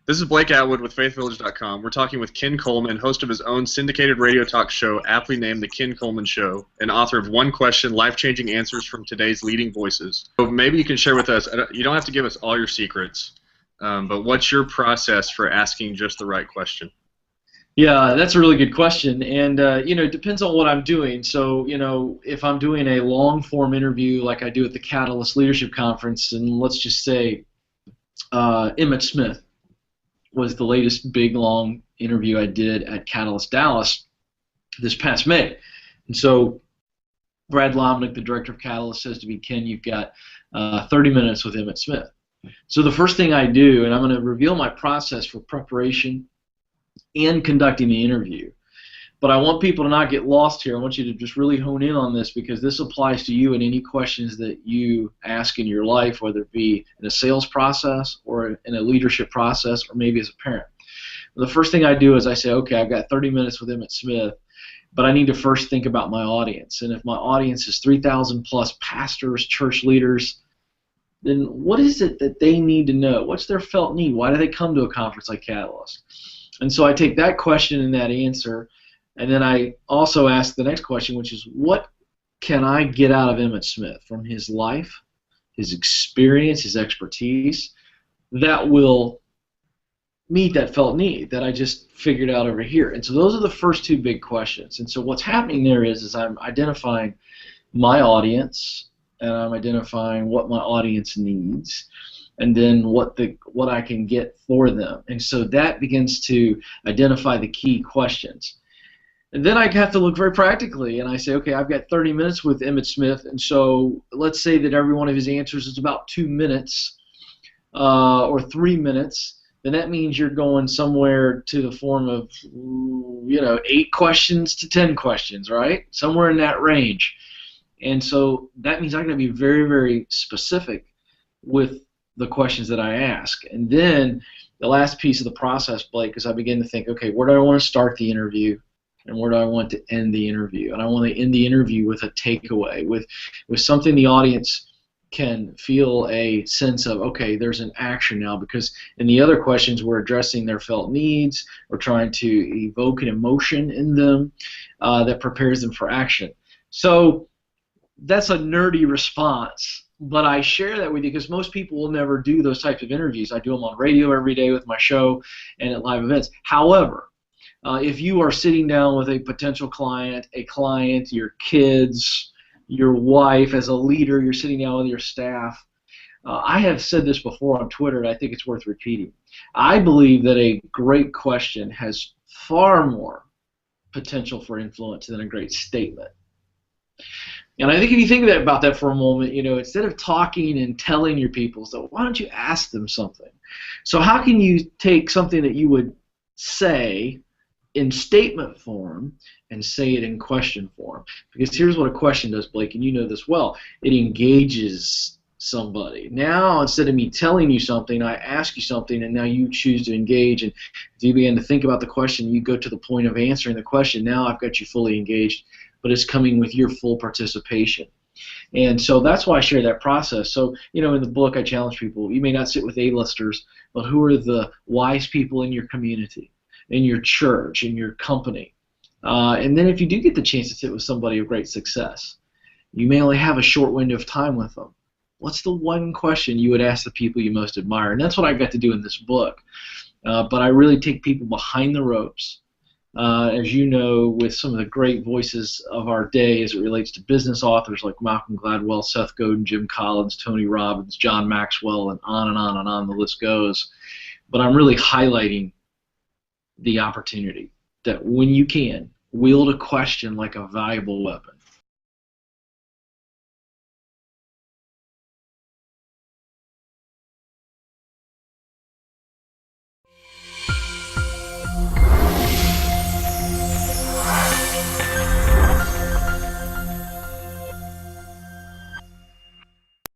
This is Blake Atwood with FaithVillage.com. We're talking with Ken Coleman, host of his own syndicated radio talk show, aptly named The Ken Coleman Show, and author of One Question, Life-Changing Answers from Today's Leading Voices. So maybe you can share with us, you don't have to give us all your secrets, but what's your process for asking just the right question? Yeah, that's a really good question, and it depends on what I'm doing. So, if I'm doing a long-form interview like I do at the Catalyst Leadership Conference, and let's just say Emmett Smith was the latest big, long interview I did at Catalyst Dallas this past May. And so Brad Lomnick, the director of Catalyst, says to me, Ken, you've got 30 minutes with Emmett Smith. So the first thing I do, and I'm going to reveal my process for preparation and conducting the interview, but I want people to not get lost here. I want you to just really hone in on this, because this applies to you and any questions that you ask in your life, whether it be in a sales process or in a leadership process or maybe as a parent. The first thing I do is I say, okay, I've got 30 minutes with Emmett Smith, but I need to first think about my audience. And if my audience is 3,000 plus pastors, church leaders, then what is it that they need to know? What's their felt need? Why do they come to a conference like Catalyst? And so I take that question and that answer, and then I also ask the next question, which is, what can I get out of Emmett Smith from his life, his experience, his expertise, that will meet that felt need that I just figured out over here? And so those are the first two big questions. And so what's happening there is I'm identifying my audience, and I'm identifying what my audience needs, and then what I can get for them. And so that begins to identify the key questions. And then I have to look very practically, and I say, okay, I've got 30 minutes with Emmett Smith, and so let's say that every one of his answers is about 2 minutes or 3 minutes. Then that means you're going somewhere to the form of 8 questions to 10 questions, right? Somewhere in that range. And so that means I'm going to be very, very specific with the questions that I ask. And then the last piece of the process, Blake, is I begin to think, okay, where do I want to start the interview, and where do I want to end the interview? And I want to end the interview with a takeaway, with something the audience can feel a sense of, okay, there's an action now, because in the other questions we're addressing their felt needs, we're trying to evoke an emotion in them that prepares them for action. So that's a nerdy response, but I share that with you because most people will never do those types of interviews. I do them on radio every day with my show and at live events. However, if you are sitting down with a potential client, your kids, your wife, as a leader, you're sitting down with your staff, I have said this before on Twitter, and I think it's worth repeating. I believe that a great question has far more potential for influence than a great statement. And I think if you think about that for a moment, instead of talking and telling your people, so why don't you ask them something? So how can you take something that you would say in statement form and say it in question form? Because here's what a question does, Blake, and you know this well. It engages somebody. Now, instead of me telling you something, I ask you something, and now you choose to engage. And if you begin to think about the question, you go to the point of answering the question. Now I've got you fully engaged, but it's coming with your full participation. And so that's why I share that process. So, in the book I challenge people, you may not sit with A-listers, but who are the wise people in your community, in your church, in your company? And then if you do get the chance to sit with somebody of great success, you may only have a short window of time with them. What's the one question you would ask the people you most admire? And that's what I got to do in this book. But I really take people behind the ropes, as you know, with some of the great voices of our day as it relates to business authors like Malcolm Gladwell, Seth Godin, Jim Collins, Tony Robbins, John Maxwell, and on and on and on the list goes. But I'm really highlighting the opportunity that when you can, wield a question like a valuable weapon.